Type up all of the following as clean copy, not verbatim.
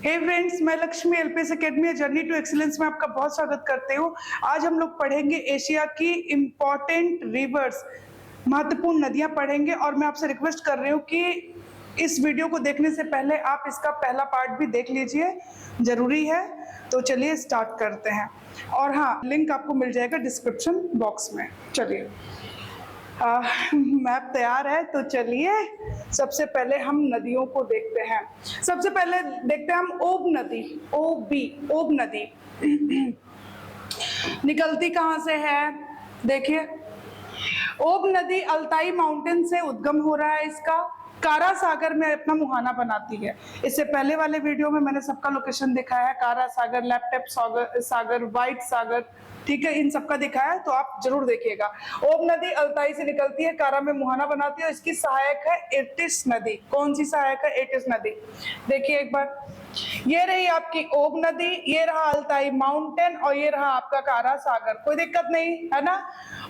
हे friends, मैं Lakshmi LPS academy journey to excellence में आपका बहुत स्वागत करते हूँ। आज हम लोग पढ़ेंगे एशिया की इम्पोर्टेंट रिवर्स, महत्वपूर्ण नदियां पढ़ेंगे। और मैं आपसे रिक्वेस्ट कर रही हूँ कि इस वीडियो को देखने से पहले आप इसका पहला पार्ट भी देख लीजिए, जरूरी है। तो चलिए स्टार्ट करते हैं। और हाँ, लिंक आपको मिल जाएगा डिस्क्रिप्शन बॉक्स में। चलिए, मैप तैयार है तो चलिए सबसे पहले हम नदियों को देखते हैं। सबसे पहले देखते हैं हम ओब नदी। ओब नदी निकलती कहाँ से है? देखिए, ओब नदी अल्ताई माउंटेन से उद्गम हो रहा है। इसका कारा सागर में अपना मुहाना बनाती है। इससे पहले वाले वीडियो में मैंने सबका लोकेशन दिखाया है, कारा सागर, लैपटॉप सागर, व्हाइट सागर, ठीक है, इन सबका दिखाया है, तो आप जरूर देखिएगा। ओब नदी अल्ताई से निकलती है, कारा में मुहाना बनाती है। इसकी सहायक है एटिस नदी। कौन सी सहायक है? एटिस नदी। देखिए एक बार, ये रही आपकी ओब नदी, ये रहा अल्ताई माउंटेन, और ये रहा आपका कारा सागर। कोई दिक्कत नहीं है ना।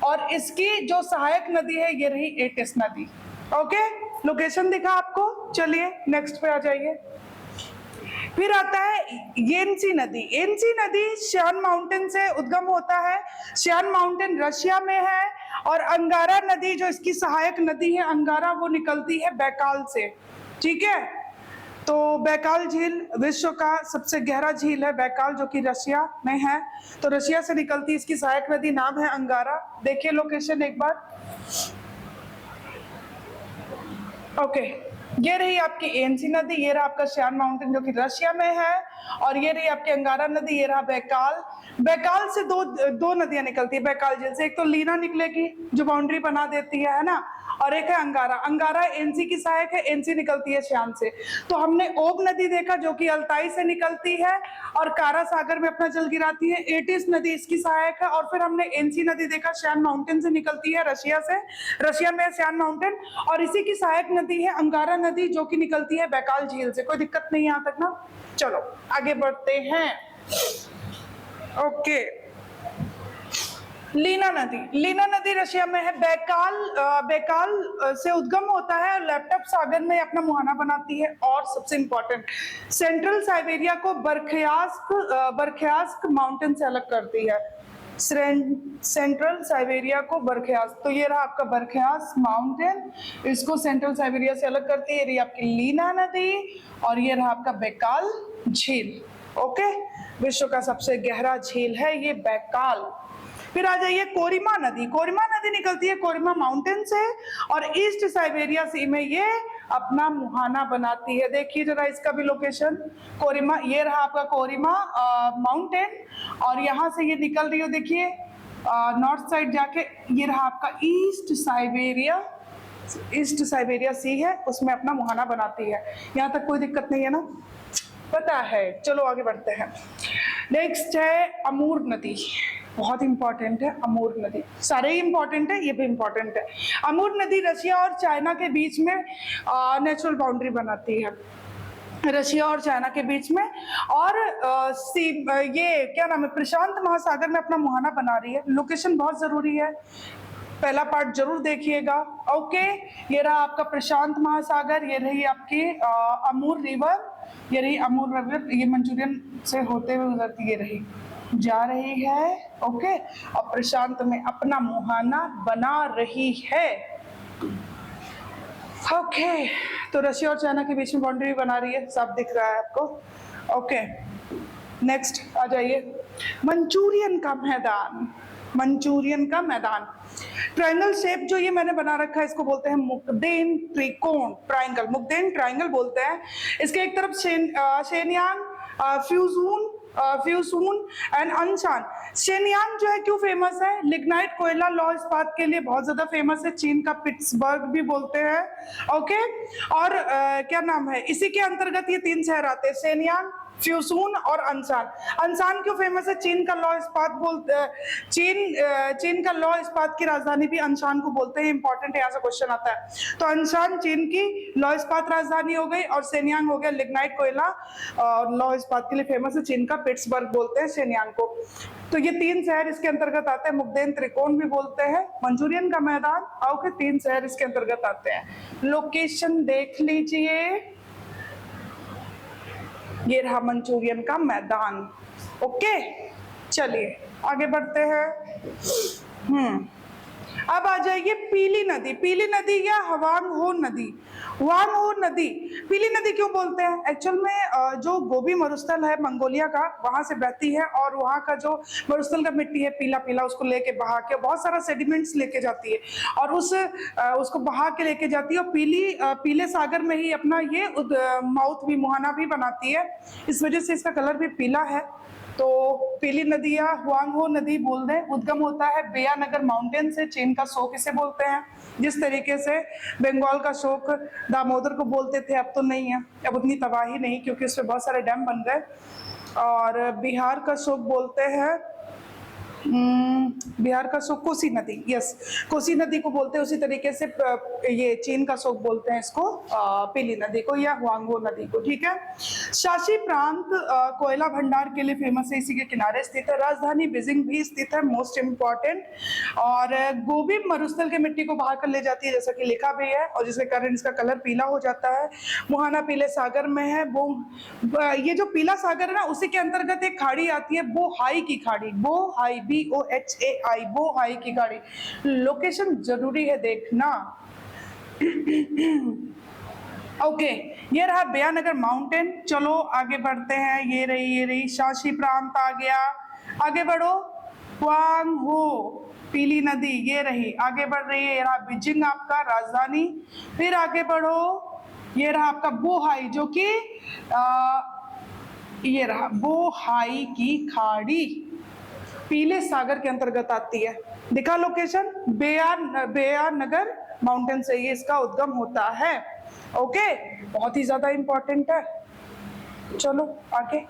और इसकी जो सहायक नदी है ये रही एटिस नदी। ओके, लोकेशन दिखा आपको। चलिए नेक्स्ट पे आ जाइए। फिर आता है येंसी नदी। येंसी नदी शियान माउंटेन से उद्गम होता है। शियान माउंटेन रशिया में है। और अंगारा नदी जो इसकी सहायक नदी है, अंगारा, वो निकलती है बैकाल से। ठीक है, तो बैकाल झील विश्व का सबसे गहरा झील है, बैकाल, जो कि रशिया में है। तो रशिया से निकलती इसकी सहायक नदी, नाम है अंगारा। देखिए लोकेशन एक बार। ओके, ये रही आपकी एनसी नदी, ये रहा आपका शियान माउंटेन जो कि रशिया में है, और ये रही आपकी अंगारा नदी, ये रहा बैकाल। बैकाल से दो नदियां निकलती है बैकाल झील से। एक तो लीना निकलेगी जो बाउंड्री बना देती है ना, और एक है अंगारा। अंगारा एनसी की सहायक है, एनसी निकलती है शियान से। तो हमने ओब नदी देखा जो कि अल्ताई से निकलती है और कारा सागर में अपना जल गिराती है। एटिस नदी इसकी सहायक है। और फिर हमने एनसी नदी देखा, शियान माउंटेन से निकलती है, रशिया से। रशिया में शियान माउंटेन, और इसी की सहायक नदी है अंगारा नदी जो कि निकलती है बैकाल झील से। कोई दिक्कत नहीं यहाँ तक ना। चलो आगे बढ़ते हैं। ओके, लीना नदी रशिया में है। बैकाल से उद्गम होता है और लैपटॉप सागर में अपना मुहाना बनाती है। और सबसे इंपॉर्टेंट, सेंट्रल साइबेरिया को बरख्यास्क माउंटेन से अलग करती है। सेंट्रल साइबेरिया को बरख्यास्क, तो ये रहा आपका बरख्यास्क माउंटेन, इसको सेंट्रल साइबेरिया से अलग करती है। ये आपकी लीना नदी, और ये रहा आपका बैकाल झील। ओके, विश्व का सबसे गहरा झील है ये बैकाल। फिर आ जाइए कोरिमा नदी निकलती है कोरिमा माउंटेन से, और ईस्ट साइबेरिया सी में ये अपना मुहाना बनाती है। देखिए जरा इसका भी लोकेशन, कोरिमा, ये रहा आपका कोरिमा माउंटेन, और यहाँ से ये निकल रही हो, देखिए नॉर्थ साइड जाके, ये रहा आपका ईस्ट साइबेरिया सी है, उसमें अपना मुहाना बनाती है। यहाँ तक कोई दिक्कत नहीं है ना, पता है। चलो आगे बढ़ते हैं। नेक्स्ट है अमूर नदी, बहुत इंपॉर्टेंट है अमूर नदी। सारे ही इंपॉर्टेंट है, ये भी इंपॉर्टेंट है। अमूर नदी रशिया और चाइना के बीच में नेचुरल बाउंड्री बनाती है, रशिया और चाइना के बीच में। और ये क्या नाम है, प्रशांत महासागर में अपना मुहाना बना रही है। लोकेशन बहुत जरूरी है, पहला पार्ट जरूर देखिएगा। ओके, ये रहा आपका प्रशांत महासागर, ये रही आपकी अमूर रिवर, ये रही अमूर रिवर, ये मंचूरियन से होते हुए उधरती ये रही जा रही है। ओके, और प्रशांत में अपना मुहाना बना रही है। ओके, तो रशिया और चाइना के बीच में बाउंड्री बना रही है, सब दिख रहा है आपको। ओके, नेक्स्ट आ जाइए। मंचूरियन का मैदान, ट्रायंगल शेप जो ये मैंने बना रखा है, इसको बोलते हैं मुकदेन त्रिकोण, ट्रायंगल, मुकदेन ट्रायंगल बोलते हैं। इसके एक तरफ शेनयान, फ्यूजून एंड अनशान। शेनयान जो है क्यों फेमस है? लिग्नाइट कोयला लौह इस्पात के लिए बहुत ज्यादा फेमस है, चीन का पिट्सबर्ग भी बोलते हैं। ओके, और क्या नाम है, इसी के अंतर्गत ये तीन शहर आते हैं, शेनयान, फ्यूजून और अनसान। अनसान क्यों फेमस है? चीन का लौह इस्पात चीन का लौह इस्पात की राजधानी भी अनशान को बोलते हैं। इंपॉर्टेंट है, यहाँ से क्वेश्चन आता है। तो अनशान चीन की लौह इस्पात राजधानी हो गई, और शेनयान हो गया लिग्नाइट कोयला और लौह इस्पात के लिए फेमस है, चीन का पिट्सबर्ग बोलते हैं शेनयान को। तो ये तीन शहर इसके अंतर्गत आते हैं, मुकदेन त्रिकोण भी बोलते हैं, मंचूरियन का मैदान, और तीन शहर इसके अंतर्गत आते हैं। लोकेशन देख लीजिए। ये रहा मंचूरियन का मैदान। ओके, चलिए आगे बढ़ते हैं। अब आ जाइए पीली नदी। पीली नदी या हवांग हो नदी। हवांग हो नदी, पीली नदी क्यों बोलते हैं? एक्चुअल में जो गोबी मरुस्थल है मंगोलिया का, वहां से बहती है और वहां का जो मरुस्थल का मिट्टी है पीला पीला, उसको लेके बहा के बहुत सारा सेडिमेंट्स लेके जाती है और उसको बहा के लेके जाती है और पीले सागर में ही अपना ये माउथ भी, मुहाना भी बनाती है। इस वजह से इसका कलर भी पीला है। तो पीली नदी या हुआंग हो नदी बोल दें, उद्गम होता है बेयानगर माउंटेन से। चीन का शोक इसे बोलते हैं। जिस तरीके से बंगाल का शोक दामोदर को बोलते थे, अब तो नहीं है, अब उतनी तबाही नहीं, क्योंकि उसमें बहुत सारे डैम बन गए। और बिहार का शोक बोलते हैं, बिहार का शोक कोसी नदी, यस, कोसी नदी को बोलते हैं। उसी तरीके से ये चीन का शोक बोलते हैं इसको, पीली नदी को या हुआंगो नदी को। ठीक है। शासी प्रांत कोयला भंडार के लिए फेमस है, इसी के किनारे स्थित है। राजधानी बीजिंग भी स्थित है, मोस्ट इम्पोर्टेंट। और गोबी मरुस्थल के मिट्टी को बहा कर ले जाती है, जैसा कि लिखा भी है, और जिसके कारण इसका कलर पीला हो जाता है। मुहाना पीले सागर में है। वो ये जो पीला सागर है ना, उसी के अंतर्गत एक खाड़ी आती है, बोहाई की खाड़ी, बोहाई, BOHAI, बोहाई की खाड़ी। लोकेशन जरूरी है देखना। ओके, ये रहा बेयानगर माउंटेन। चलो आगे बढ़ते हैं। ये रही शासी प्रांत आ गया। आगे बढ़ो, हुआंग हो पीली नदी ये रही, आगे बढ़ रही है। ये रहा बीजिंग आपका राजधानी। फिर आगे बढ़ो, ये रहा आपका बोहाई, जो कि ये रहा बोहाई की खाड़ी, पीले सागर के अंतर्गत आती है। दिखा लोकेशन, बेयानगर माउंटेन से ये इसका उद्गम होता है। ओके, बहुत ही ज्यादा इंपॉर्टेंट है। चलो आगे।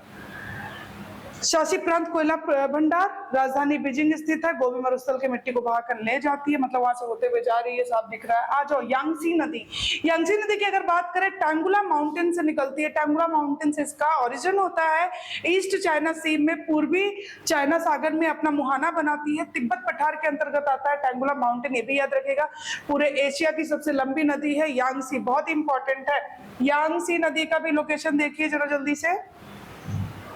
शासी प्रांत कोयला भंडार, राजधानी बीजिंग स्थित है। गोबी मरुस्थल के मिट्टी को बहाकर ले जाती है, मतलब वहां से होते हुए जा रही है, साफ दिख रहा है। आ जाओ यांगसी नदी। यांगसी नदी की अगर बात करें, टांगुला माउंटेन से निकलती है। टांगुला माउंटेन से इसका ओरिजिन होता है। ईस्ट चाइना सी में, पूर्वी चाइना सागर में अपना मुहाना बनाती है। तिब्बत पठार के अंतर्गत आता है टांगुला माउंटेन, ये भी याद रखेगा। पूरे एशिया की सबसे लंबी नदी है यांगसी, बहुत इंपॉर्टेंट है। यांगसी नदी का भी लोकेशन देखिए जरा जल्दी से।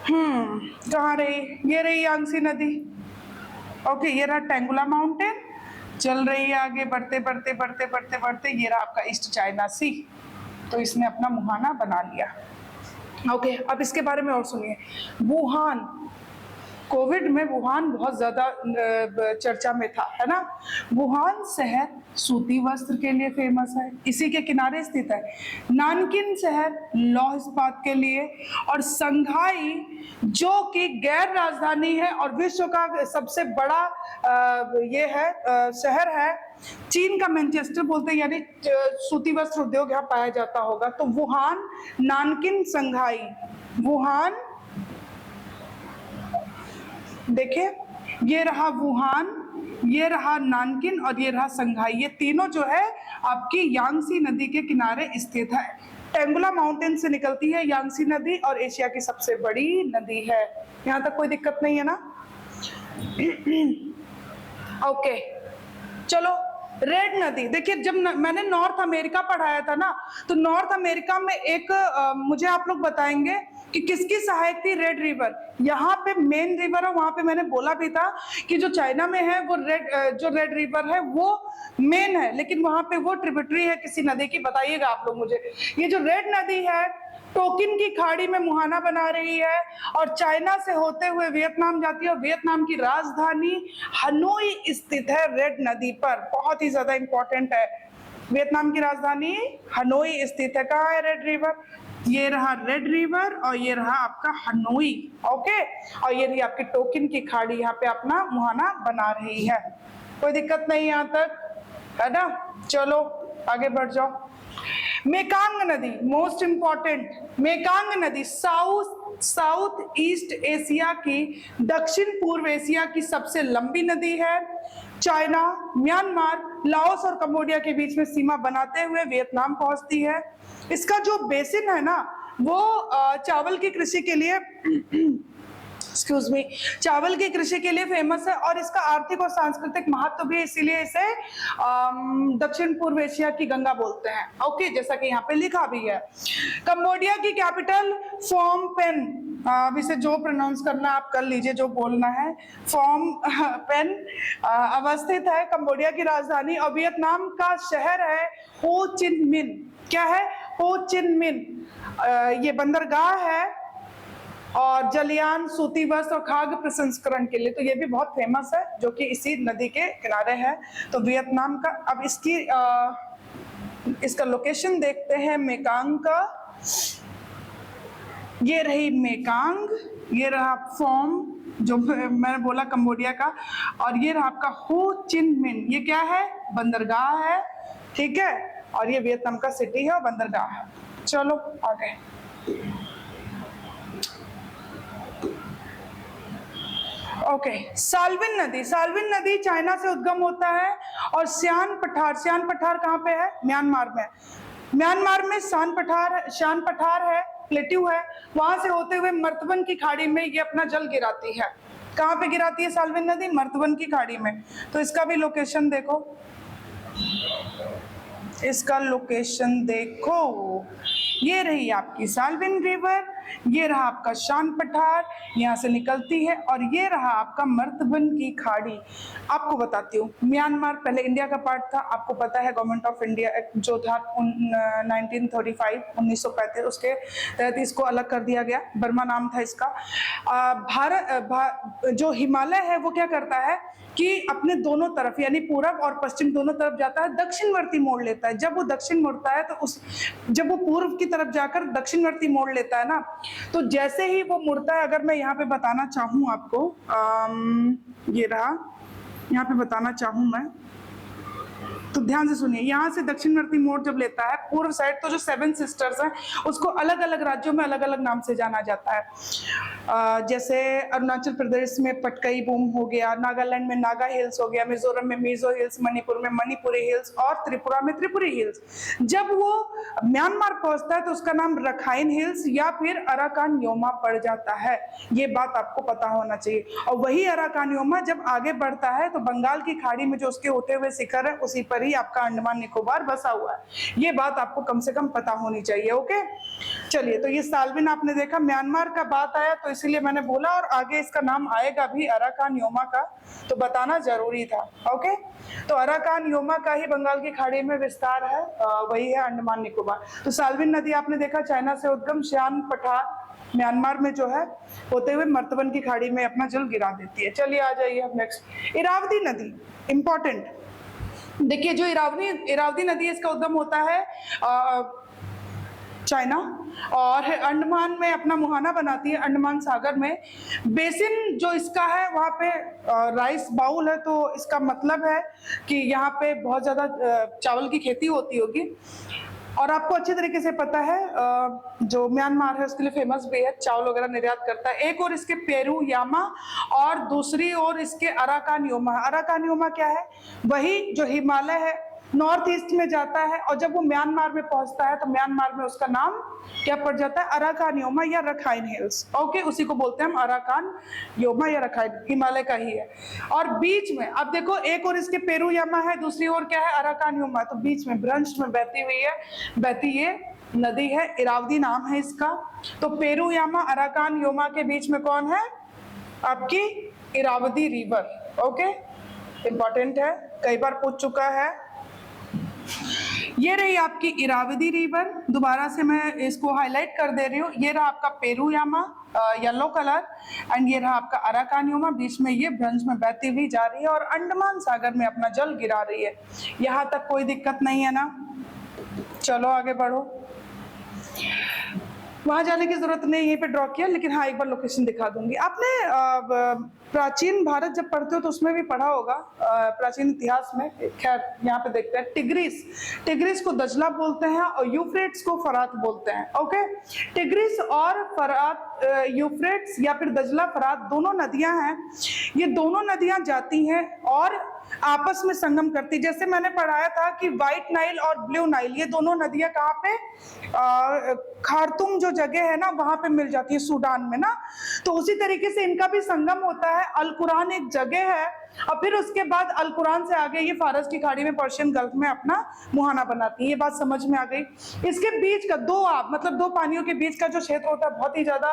कहाँ रही? ये रही यांगसी नदी। ओके, ये रहा टांगुला माउंटेन। चल रही है आगे, बढ़ते बढ़ते बढ़ते बढ़ते बढ़ते ये रहा आपका ईस्ट चाइना सी। तो इसने अपना मुहाना बना लिया। ओके, अब इसके बारे में और सुनिए। वुहान, कोविड में वुहान बहुत ज्यादा चर्चा में था, है ना। वुहान शहर सूती वस्त्र के लिए फेमस है, इसी के किनारे स्थित है। नानकिन शहर लौह इस्पात के लिए, और संघाई जो कि गैर राजधानी है और विश्व का सबसे बड़ा ये है शहर है, चीन का मैनचेस्टर बोलते हैं, यानी सूती वस्त्र उद्योग यहाँ पाया जाता होगा। तो वुहान, नानकिन, संघाई। वुहान, देखिए ये रहा वुहान, ये रहा नानकिन और ये रहा संघाई। ये तीनों जो है आपकी यांगसी नदी के किनारे स्थित है। टांगुला माउंटेन से निकलती है यांगसी नदी और एशिया की सबसे बड़ी नदी है। यहाँ तक कोई दिक्कत नहीं है ना। ओके, चलो रेड नदी। देखिए, जब मैंने नॉर्थ अमेरिका पढ़ाया था ना, तो नॉर्थ अमेरिका में एक मुझे आप लोग बताएंगे कि किसकी सहायक थी? Red river. यहाँ पे मेन रिवर है, वहां पे मैंने बोला भी था कि जो चाइना में है वो जो रेड रिवर है वो मेन है, लेकिन वहां पे वो ट्रिब्यूटरी है किसी नदी की। बताइएगा आप लोग मुझे। ये जो रेड नदी है टोकिन की खाड़ी में मुहाना बना रही है और चाइना से होते हुए वियतनाम जाती है, और वियतनाम की राजधानी हनोई स्थित है रेड नदी पर। बहुत ही ज्यादा इंपॉर्टेंट है। वियतनाम की राजधानी हनोई स्थित है। कहाँ है रेड रिवर? ये रहा रेड रिवर और ये रहा आपका हनोई। ओके, और ये रही आपकी टोकिन की खाड़ी, यहाँ पे अपना मुहाना बना रही है। कोई दिक्कत नहीं यहाँ तक, है ना। चलो आगे बढ़ जाओ। मेकांग नदी, मोस्ट इंपॉर्टेंट। मेकांग नदी साउथ ईस्ट एशिया की, दक्षिण पूर्व एशिया की सबसे लंबी नदी है। चाइना, म्यांमार, लाओस और कंबोडिया के बीच में सीमा बनाते हुए वियतनाम पहुंचती है। इसका जो बेसिन है ना, वो चावल की कृषि के लिए एक्सक्यूज मी, चावल की कृषि के लिए फेमस है और इसका आर्थिक और सांस्कृतिक महत्व भी, इसीलिए इसे दक्षिण पूर्व एशिया की गंगा बोलते हैं। ओके, जैसा कि यहाँ पे लिखा भी है। कंबोडिया की कैपिटल फोम पेन, अब इसे जो प्रोनाउंस करना आप कर लीजिए, जो बोलना है, फोम पेन अवस्थित है कंबोडिया की राजधानी, और वियतनाम का शहर है हो चिन मिन। क्या है? हो चिन मिन। ये बंदरगाह है और जलयान, सूती वस्त्र और खाद्य प्रसंस्करण के लिए, तो ये भी बहुत फेमस है, जो कि इसी नदी के किनारे है। तो वियतनाम का, अब इसका लोकेशन देखते हैं मेकांग का। ये रही मेकांग, ये रहा फोम जो मैंने बोला कंबोडिया का, और ये रहा आपका हो चिन मिन। ये क्या है? बंदरगाह है, ठीक है, और ये वियतनाम का सिटी है और बंदरगाह है। चलो आगे। ओके, साल्विन नदी। साल्विन नदी चाइना से उद्गम होता है और श्यान पठार कहाँ पे है? म्यांमार में। म्यांमार में श्यान पठार है, प्लेट्यू है, वहां से होते हुए मर्तवन की खाड़ी में ये अपना जल गिराती है। कहाँ पे गिराती है साल्विन नदी? मर्तवन की खाड़ी में। तो इसका भी लोकेशन देखो, इसका लोकेशन देखो, ये रही आपकी साल्विन रिवर, ये रहा आपका शान पठार, यहाँ से निकलती है, और ये रहा आपका मर्तवन की खाड़ी। आपको बताती हूँ, म्यांमार पहले इंडिया का पार्ट था, आपको पता है गवर्नमेंट ऑफ इंडिया एक्ट जो था 1935 उसके तहत इसको अलग कर दिया गया, बर्मा नाम था इसका। जो हिमालय है वो क्या करता है कि अपने दोनों तरफ यानी पूरब और पश्चिम दोनों तरफ जाता है, दक्षिणवर्ती मोड़ लेता है। जब वो दक्षिण मुड़ता है तो जब वो पूर्व की तरफ जाकर दक्षिणवर्ती मोड़ लेता है ना, तो जैसे ही वो मुड़ता है, अगर मैं यहाँ पे बताना चाहूँ आपको, ये रहा, यहाँ पे बताना चाहूँ मैं, तो ध्यान से सुनिए। यहाँ से दक्षिणवर्ती मोड़ जब लेता है पूर्व साइड, तो जो 7 सिस्टर्स हैं उसको अलग अलग राज्यों में अलग अलग नाम से जाना जाता है। जैसे अरुणाचल प्रदेश में पटकई बूम हो गया, नागालैंड में नागा हिल्स हो गया, मिजोरम में मिजो हिल्स, मणिपुर में मणिपुरी हिल्स और त्रिपुरा में त्रिपुरी हिल्स। जब वो म्यांमार पहुंचता है तो उसका नाम रखाइन हिल्स या फिर अराकान योमा पड़ जाता है। ये बात आपको पता होना चाहिए। और वही अराकान योमा जब आगे बढ़ता है तो बंगाल की खाड़ी में जो उसके होते हुए शिखर है, उसी पर ही आपका अंडमान निकोबार बसा हुआ है। ये बात आपको कम से कम पता होनी चाहिए। ओके, चलिए, तो ये साल्विन आपने देखा, म्यांमार का बात आया तो इसीलिए मैंने बोला, और आगे इसका नाम आएगा भी अराकान योमा का, तो बताना जरूरी था। ओके, तो अराकान योमा का ही बंगाल की खाड़ी में विस्तार है, वही है अंडमान निकोबार। तो साल्विन नदी आपने देखा चाइना से उद्गम, श्यान पठार म्यांमार में जो है होते हुए मर्तवन की खाड़ी में अपना जल गिरा देती है। चलिए आ जाइए अब नेक्स्ट, इरावदी नदी, इंपॉर्टेंट। देखिए, जो इरावदी नदी है, इसका उद्गम होता है चाइना और अंडमान में अपना मुहाना बनाती है, अंडमान सागर में। बेसिन जो इसका है वहाँ पे राइस बाउल है, तो इसका मतलब है कि यहाँ पे बहुत ज्यादा चावल की खेती होती होगी। और आपको अच्छी तरीके से पता है जो म्यांमार है उसके लिए फेमस भी है, चावल वगैरह निर्यात करता है। एक और इसके पेरू यामा और दूसरी ओर इसके अराकान योमा। अराकान योमा क्या है? वही जो हिमालय है, नॉर्थ ईस्ट में जाता है, और जब वो म्यांमार में पहुंचता है तो म्यांमार में उसका नाम क्या पड़ जाता है? अराकान योमा या रखाइन हिल्स। ओके, उसी को बोलते हैं हम अराकान योमा या रखाइन, हिमालय का ही है। और बीच में अब देखो, एक और इसके पेरू यामा है, दूसरी ओर क्या है? Arakan Yoma. तो बीच में ब्रंश में बहती ये नदी है, इरावदी नाम है इसका। तो पेरू यामा अराकान योमा के बीच में कौन है? आपकी इरावदी रिवर। ओके, इंपॉर्टेंट है, कई बार पूछ चुका है। ये रही आपकी इरावदी रिवर, दोबारा से मैं इसको हाईलाइट कर दे रही हूँ। ये रहा आपका पेरू यामा, येलो कलर, एंड ये रहा आपका अराकान योमा, बीच में ये ब्रंश में बहती हुई जा रही है और अंडमान सागर में अपना जल गिरा रही है। यहाँ तक कोई दिक्कत नहीं है ना? चलो आगे बढ़ो। वहां जाने की जरूरत नहीं, यहीं पे ड्रॉ किया, लेकिन हाँ एक बार लोकेशन दिखा दूंगी। आपने प्राचीन भारत जब पढ़ते हो तो उसमें भी पढ़ा होगा, प्राचीन इतिहास में। खैर यहाँ पे देखते हैं, टिग्रिस को दजला बोलते हैं और यूफ्रेट्स को फरात बोलते हैं। ओके, टिग्रिस और फरात, यूफ्रेट्स या फिर दजला फरात दोनों नदियां हैं। ये दोनों नदियां जाती हैं और आपस में संगम करती। जैसे मैंने पढ़ाया था कि व्हाइट नाइल और ब्लू नाइल, ये दोनों नदियां कहाँ पे खार्तूम जो जगह है ना वहां पे मिल जाती है सूडान में ना। तो उसी तरीके से इनका भी संगम होता है। अल कुरान एक जगह है और फिर उसके बाद अल कुरान से आगे ये फारस की खाड़ी में पर्शियन गल्फ में अपना मुहाना बनाती है। ये बात समझ में आ गई। इसके बीच का दो मतलब दो पानियों के बीच का जो क्षेत्र होता है बहुत ही ज्यादा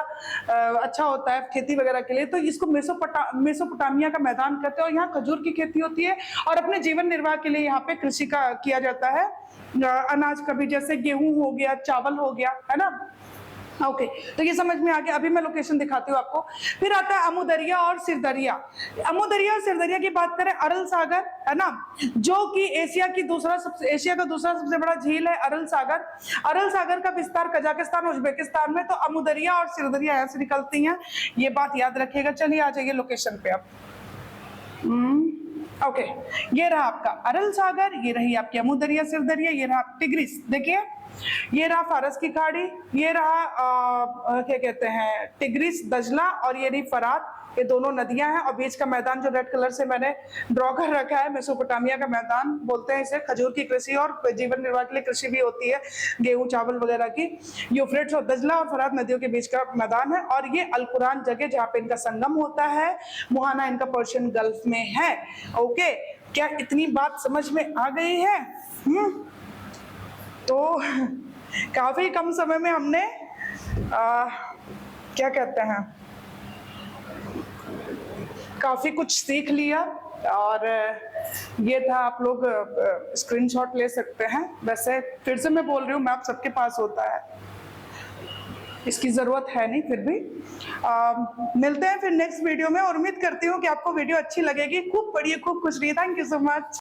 अच्छा होता है खेती वगैरह के लिए। तो इसको मेसोपोटामिया का मैदान कहते हैं और यहाँ खजूर की खेती होती है और अपने जीवन निर्वाह के लिए यहाँ पे कृषि का किया जाता है। अनाज का भी, जैसे गेहूं हो गया, चावल हो गया, है ना। ओके, तो ये समझ में आ गया। अभी मैं लोकेशन दिखाती हूँ आपको। फिर आता है अमुदरिया और सिरदरिया। अमुदरिया और सिरदरिया की बात करें, अरल सागर है ना, जो कि एशिया का दूसरा सबसे बड़ा झील है अरल सागर। अरल सागर का विस्तार कजाकिस्तान, उज्बेकिस्तान में। तो अमुदरिया और सिरदरिया ऐसे निकलती हैं, ये बात याद रखिएगा। चलिए आ जाइए लोकेशन पे अब। ओके, ये रहा आपका अरल सागर, ये रही आपकी अमुदरिया सिरदरिया, ये रहा टिग्रिस। देखिए ये रहा फारस की खाड़ी, ये रहा क्या कहते हैं टिग्रिस दजला, और ये रही फरात। ये दोनों नदियां हैं और बीच का मैदान जो रेड कलर से मैंने ड्रॉ कर रखा है, मेसोपोटामिया का मैदान बोलते हैं इसे। खजूर की कृषि और जीवन निर्वाह के लिए कृषि भी होती है, गेहूं चावल वगैरह की। यूफ्रेट्स और दजला और फरात नदियों के बीच का मैदान है। और ये अल कुरान जगह जहाँ पे इनका संगम होता है, मुहाना इनका पर्शियन गल्फ में है। ओके, क्या इतनी बात समझ में आ गई है? तो काफी कम समय में हमने क्या कहते हैं काफी कुछ सीख लिया। और ये था, आप लोग स्क्रीनशॉट ले सकते हैं। वैसे फिर से मैं बोल रही हूँ, मैप सबके पास होता है, इसकी जरूरत है नहीं, फिर भी मिलते हैं फिर नेक्स्ट वीडियो में। और उम्मीद करती हूँ कि आपको वीडियो अच्छी लगेगी। खूब पढ़िए, खूब खुश रहिए। Thank you so much.